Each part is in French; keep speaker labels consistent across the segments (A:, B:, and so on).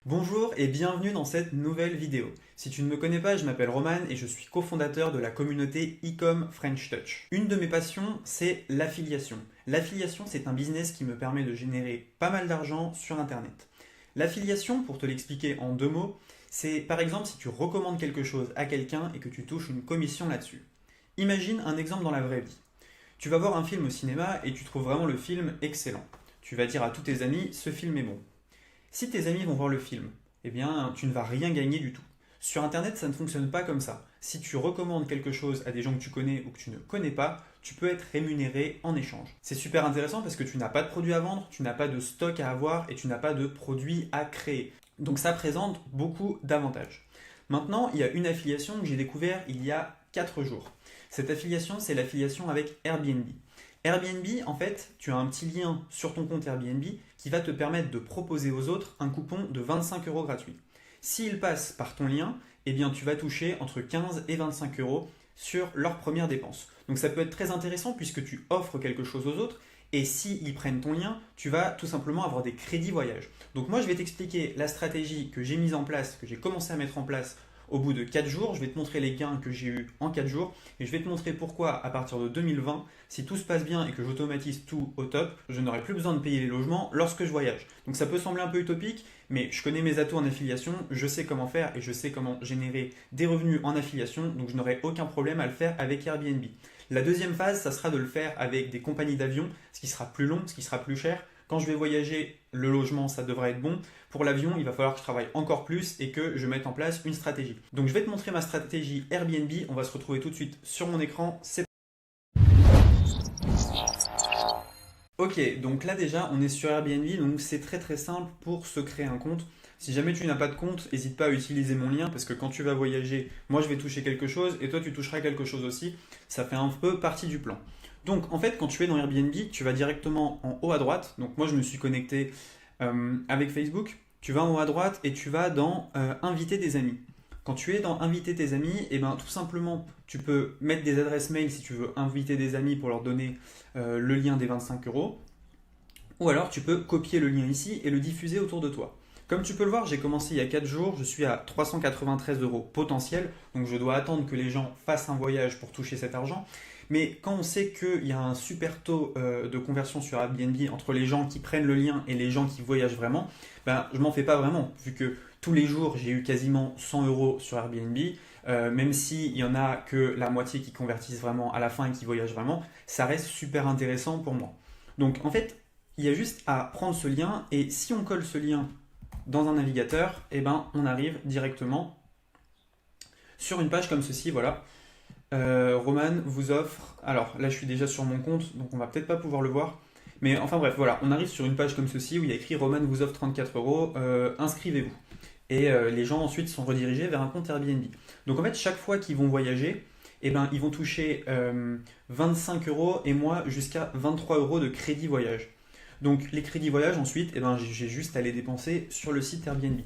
A: Bonjour et bienvenue dans cette nouvelle vidéo. Si tu ne me connais pas, je m'appelle Roman et je suis cofondateur de la communauté Ecom French Touch. Une de mes passions, c'est l'affiliation. L'affiliation, c'est un business qui me permet de générer pas mal d'argent sur Internet. L'affiliation, pour te l'expliquer en deux mots, c'est par exemple si tu recommandes quelque chose à quelqu'un et que tu touches une commission là-dessus. Imagine un exemple dans la vraie vie. Tu vas voir un film au cinéma et tu trouves vraiment le film excellent. Tu vas dire à tous tes amis, ce film est bon. Si tes amis vont voir le film, eh bien, tu ne vas rien gagner du tout. Sur Internet, ça ne fonctionne pas comme ça. Si tu recommandes quelque chose à des gens que tu connais ou que tu ne connais pas, tu peux être rémunéré en échange. C'est super intéressant parce que tu n'as pas de produit à vendre, tu n'as pas de stock à avoir et tu n'as pas de produit à créer. Donc ça présente beaucoup d'avantages. Maintenant, il y a une affiliation que j'ai découvert il y a 4 jours. Cette affiliation, c'est l'affiliation avec Airbnb. Airbnb, en fait, tu as un petit lien sur ton compte Airbnb qui va te permettre de proposer aux autres un coupon de 25 € gratuit. S'ils passent par ton lien, eh bien, tu vas toucher entre 15 et 25 € sur leur première dépense. Donc ça peut être très intéressant puisque tu offres quelque chose aux autres et s'ils prennent ton lien, tu vas tout simplement avoir des crédits voyage. Donc moi, je vais t'expliquer la stratégie que j'ai mise en place, que j'ai commencé à mettre en place au bout de 4 jours. Je vais te montrer les gains que j'ai eus en 4 jours et je vais te montrer pourquoi à partir de 2020, si tout se passe bien et que j'automatise tout au top, je n'aurai plus besoin de payer les logements lorsque je voyage. Donc ça peut sembler un peu utopique, mais je connais mes atouts en affiliation, je sais comment faire et je sais comment générer des revenus en affiliation, donc je n'aurai aucun problème à le faire avec Airbnb. La deuxième phase, ça sera de le faire avec des compagnies d'avion, ce qui sera plus long, ce qui sera plus cher. Quand je vais voyager, le logement, ça devrait être bon. Pour l'avion, il va falloir que je travaille encore plus et que je mette en place une stratégie. Donc je vais te montrer ma stratégie Airbnb. On va se retrouver tout de suite sur mon écran. Ok, donc là déjà, on est sur Airbnb, donc c'est très très simple pour se créer un compte. Si jamais tu n'as pas de compte, n'hésite pas à utiliser mon lien parce que quand tu vas voyager, moi je vais toucher quelque chose et toi tu toucheras quelque chose aussi. Ça fait un peu partie du plan. Donc en fait, quand tu es dans Airbnb, tu vas directement en haut à droite. Donc moi je me suis connecté avec Facebook. Tu vas en haut à droite et tu vas dans Inviter des amis. Quand tu es dans Inviter tes amis, et ben tout simplement, tu peux mettre des adresses mail si tu veux inviter des amis pour leur donner le lien des 25 euros. Ou alors tu peux copier le lien ici et le diffuser autour de toi. Comme tu peux le voir, j'ai commencé il y a 4 jours, je suis à 393 € potentiel, donc je dois attendre que les gens fassent un voyage pour toucher cet argent. Mais quand on sait qu'il y a un super taux de conversion sur Airbnb entre les gens qui prennent le lien et les gens qui voyagent vraiment, ben, je m'en fais pas vraiment, vu que tous les jours j'ai eu quasiment 100 € sur Airbnb, même s'il y en a que la moitié qui convertissent vraiment à la fin et qui voyagent vraiment, ça reste super intéressant pour moi. Donc en fait, il y a juste à prendre ce lien et si on colle ce lien dans un navigateur, eh ben, on arrive directement sur une page comme ceci, voilà. Roman vous offre, alors là je suis déjà sur mon compte, donc on va peut-être pas pouvoir le voir, mais enfin bref, voilà, on arrive sur une page comme ceci où il y a écrit Roman vous offre 34 €, inscrivez-vous. Et les gens ensuite sont redirigés vers un compte Airbnb. Donc en fait, chaque fois qu'ils vont voyager, eh ben, ils vont toucher 25 € et moi jusqu'à 23 € de crédit voyage. Donc les crédits voyage ensuite, eh ben, j'ai juste à les dépenser sur le site Airbnb.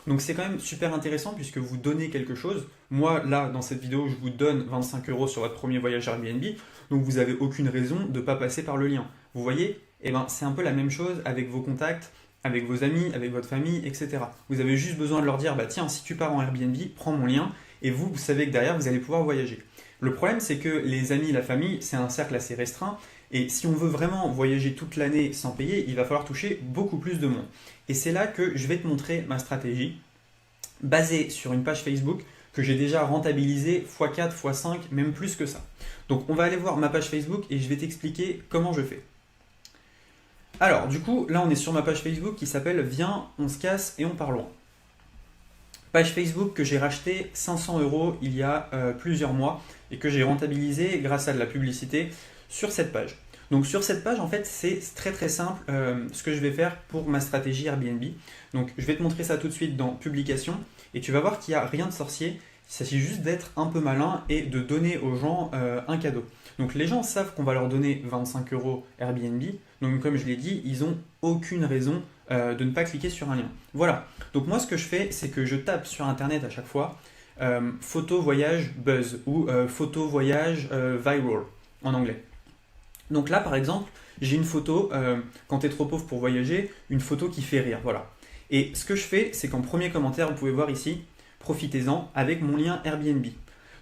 A: Donc c'est quand même super intéressant puisque vous donnez quelque chose. Moi là dans cette vidéo je vous donne 25 € sur votre premier voyage Airbnb. Donc vous n'avez aucune raison de ne pas passer par le lien. Vous voyez, eh ben, c'est un peu la même chose avec vos contacts, avec vos amis, avec votre famille, etc. Vous avez juste besoin de leur dire, bah tiens, si tu pars en Airbnb, prends mon lien, et vous savez que derrière, vous allez pouvoir voyager. Le problème, c'est que les amis, la famille, c'est un cercle assez restreint, et si on veut vraiment voyager toute l'année sans payer, il va falloir toucher beaucoup plus de monde. Et c'est là que je vais te montrer ma stratégie, basée sur une page Facebook que j'ai déjà rentabilisée x4, x5, même plus que ça. Donc on va aller voir ma page Facebook et je vais t'expliquer comment je fais. Alors, du coup, là, on est sur ma page Facebook qui s'appelle Viens, on se casse et on part loin. Page Facebook que j'ai racheté 500 € il y a plusieurs mois et que j'ai rentabilisé grâce à de la publicité sur cette page. Donc sur cette page, en fait, c'est très très simple ce que je vais faire pour ma stratégie Airbnb. Donc je vais te montrer ça tout de suite dans Publication et tu vas voir qu'il n'y a rien de sorcier. Il s'agit juste d'être un peu malin et de donner aux gens un cadeau. Donc les gens savent qu'on va leur donner 25 € Airbnb. Donc comme je l'ai dit, ils n'ont aucune raison de ne pas cliquer sur un lien. Voilà. Donc moi ce que je fais, c'est que je tape sur Internet à chaque fois photo voyage buzz ou photo voyage viral en anglais. Donc là par exemple, j'ai une photo, quand tu es trop pauvre pour voyager, une photo qui fait rire. Voilà. Et ce que je fais, c'est qu'en premier commentaire, vous pouvez voir ici, profitez-en avec mon lien Airbnb.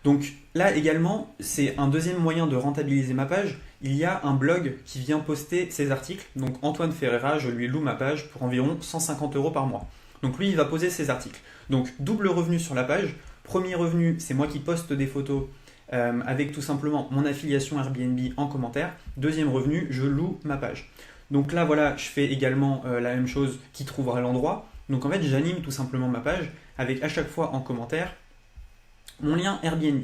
A: Donc là également, c'est un deuxième moyen de rentabiliser ma page. Il y a un blog qui vient poster ses articles. Donc Antoine Ferreira, je lui loue ma page pour environ 150 € par mois. Donc lui, il va poser ses articles. Donc double revenu sur la page. Premier revenu, c'est moi qui poste des photos avec tout simplement mon affiliation Airbnb en commentaire. Deuxième revenu, je loue ma page. Donc là, voilà, je fais également la même chose qui trouvera l'endroit. Donc en fait, j'anime tout simplement ma page avec à chaque fois en commentaire mon lien Airbnb.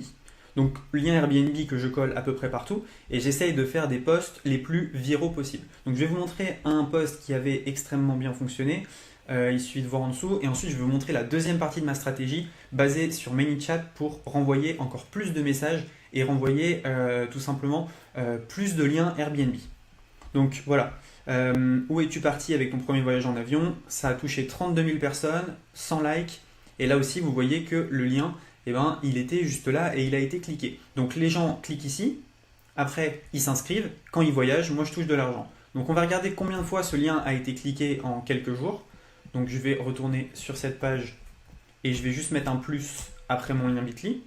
A: Donc lien Airbnb que je colle à peu près partout et j'essaye de faire des posts les plus viraux possibles. Donc je vais vous montrer un post qui avait extrêmement bien fonctionné. Il suffit de voir en dessous et ensuite je vais vous montrer la deuxième partie de ma stratégie basée sur ManyChat pour renvoyer encore plus de messages et renvoyer tout simplement plus de liens Airbnb. Donc voilà, où es-tu parti avec ton premier voyage en avion? Ça a touché 32 000 personnes, 100 likes et là aussi vous voyez que le lien, eh ben, il était juste là et il a été cliqué. Donc les gens cliquent ici, après ils s'inscrivent, quand ils voyagent, moi je touche de l'argent. Donc on va regarder combien de fois ce lien a été cliqué en quelques jours. Donc je vais retourner sur cette page et je vais juste mettre un plus après mon lien Bitly.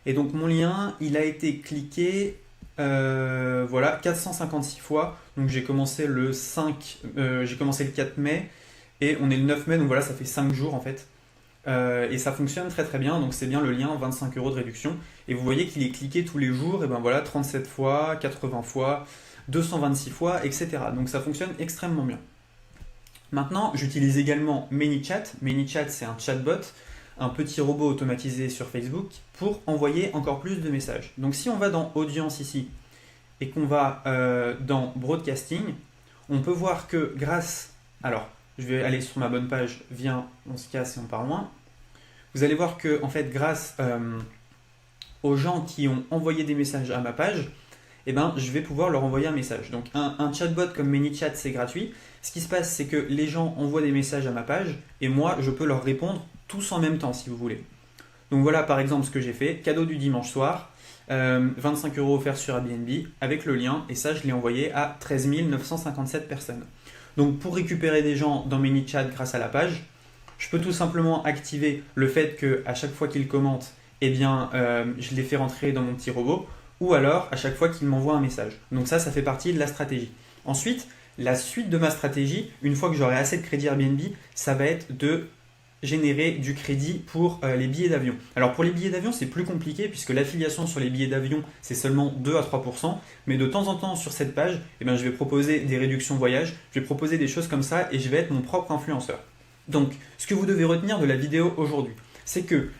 A: Et donc mon lien, il a été cliqué voilà, 456 fois. Donc j'ai commencé le 4 mai et on est le 9 mai, donc voilà, ça fait 5 jours en fait. Et ça fonctionne très très bien, donc c'est bien le lien 25 € de réduction. Et vous voyez qu'il est cliqué tous les jours, et ben voilà, 37 fois, 80 fois, 226 fois, etc. Donc ça fonctionne extrêmement bien. Maintenant, j'utilise également ManyChat. ManyChat, c'est un chatbot, un petit robot automatisé sur Facebook pour envoyer encore plus de messages. Donc si on va dans Audience ici et qu'on va dans Broadcasting, on peut voir que grâce... Alors, je vais aller sur ma bonne page, viens, on se casse et on part loin. Vous allez voir que en fait, grâce aux gens qui ont envoyé des messages à ma page, eh ben, je vais pouvoir leur envoyer un message. Donc un chatbot comme ManyChat, c'est gratuit. Ce qui se passe, c'est que les gens envoient des messages à ma page et moi, je peux leur répondre tous en même temps si vous voulez. Donc voilà par exemple ce que j'ai fait, cadeau du dimanche soir, 25 € offerts sur Airbnb avec le lien et ça je l'ai envoyé à 13 957 personnes. Donc pour récupérer des gens dans ManyChat grâce à la page, je peux tout simplement activer le fait qu'à chaque fois qu'ils commentent, eh bien, je les fais rentrer dans mon petit robot ou alors à chaque fois qu'ils m'envoient un message. Donc ça fait partie de la stratégie. Ensuite, la suite de ma stratégie, une fois que j'aurai assez de crédit Airbnb, ça va être de générer du crédit pour les billets d'avion. Alors pour les billets d'avion, c'est plus compliqué puisque l'affiliation sur les billets d'avion, c'est seulement 2 à 3%. Mais de temps en temps sur cette page, eh bien, je vais proposer des réductions voyage, je vais proposer des choses comme ça et je vais être mon propre influenceur. Donc, ce que vous devez retenir de la vidéo aujourd'hui, c'est que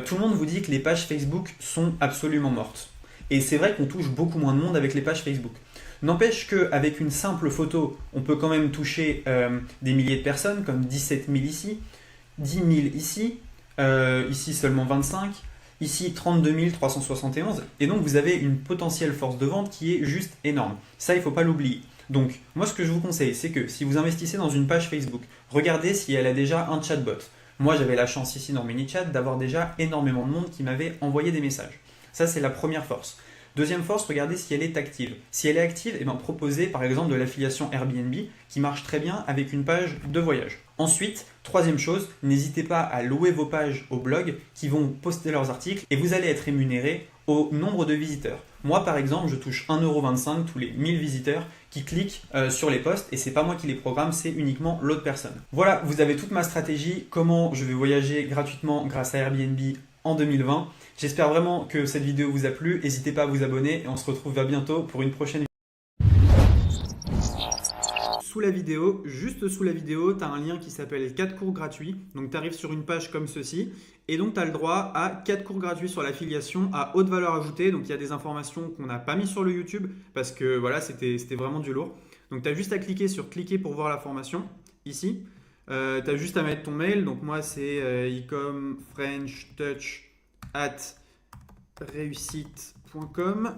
A: tout le monde vous dit que les pages Facebook sont absolument mortes. Et c'est vrai qu'on touche beaucoup moins de monde avec les pages Facebook. N'empêche qu'avec une simple photo, on peut quand même toucher des milliers de personnes, comme 17 000 ici, 10 000 ici, ici seulement 25, ici 32 371. Et donc vous avez une potentielle force de vente qui est juste énorme. Ça, il ne faut pas l'oublier. Donc, moi, ce que je vous conseille, c'est que si vous investissez dans une page Facebook, regardez si elle a déjà un chatbot. Moi, j'avais la chance ici dans ManyChat d'avoir déjà énormément de monde qui m'avait envoyé des messages. Ça, c'est la première force. Deuxième force, regardez si elle est active. Si elle est active, eh bien, proposez par exemple de l'affiliation Airbnb qui marche très bien avec une page de voyage. Ensuite, troisième chose, n'hésitez pas à louer vos pages au blog qui vont poster leurs articles et vous allez être rémunéré au nombre de visiteurs. Moi par exemple, je touche 1,25 € tous les 1000 visiteurs qui cliquent sur les posts et c'est pas moi qui les programme, c'est uniquement l'autre personne. Voilà, vous avez toute ma stratégie, comment je vais voyager gratuitement grâce à Airbnb en 2020. J'espère vraiment que cette vidéo vous a plu, n'hésitez pas à vous abonner et on se retrouve à bientôt pour une prochaine vidéo. Sous la vidéo, juste sous la vidéo, tu as un lien qui s'appelle 4 cours gratuits. Donc tu arrives sur une page comme ceci et donc tu as le droit à 4 cours gratuits sur l'affiliation à haute valeur ajoutée. Donc il y a des informations qu'on n'a pas mis sur le YouTube parce que voilà, c'était vraiment du lourd. Donc tu as juste à cliquer sur cliquer pour voir la formation ici. Tu as juste à mettre ton mail. Donc moi c'est ecomfrenchtouch@reussite.com.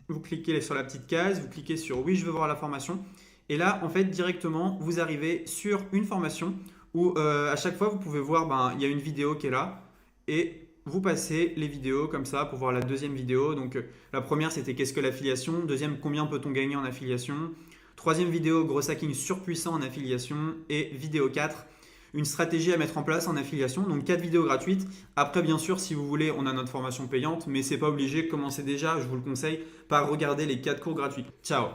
A: Vous cliquez sur la petite case, vous cliquez sur oui, je veux voir la formation. Et là, en fait, directement, vous arrivez sur une formation où à chaque fois, vous pouvez voir, il y a une vidéo qui est là et vous passez les vidéos comme ça pour voir la deuxième vidéo. Donc, la première, c'était qu'est-ce que l'affiliation? Deuxième, combien peut-on gagner en affiliation? Troisième vidéo, gros hacking surpuissant en affiliation. Et vidéo 4, une stratégie à mettre en place en affiliation. Donc 4 vidéos gratuites. Après, bien sûr, si vous voulez, on a notre formation payante, mais c'est pas obligé. Commencez déjà, je vous le conseille, par regarder les 4 cours gratuits. Ciao!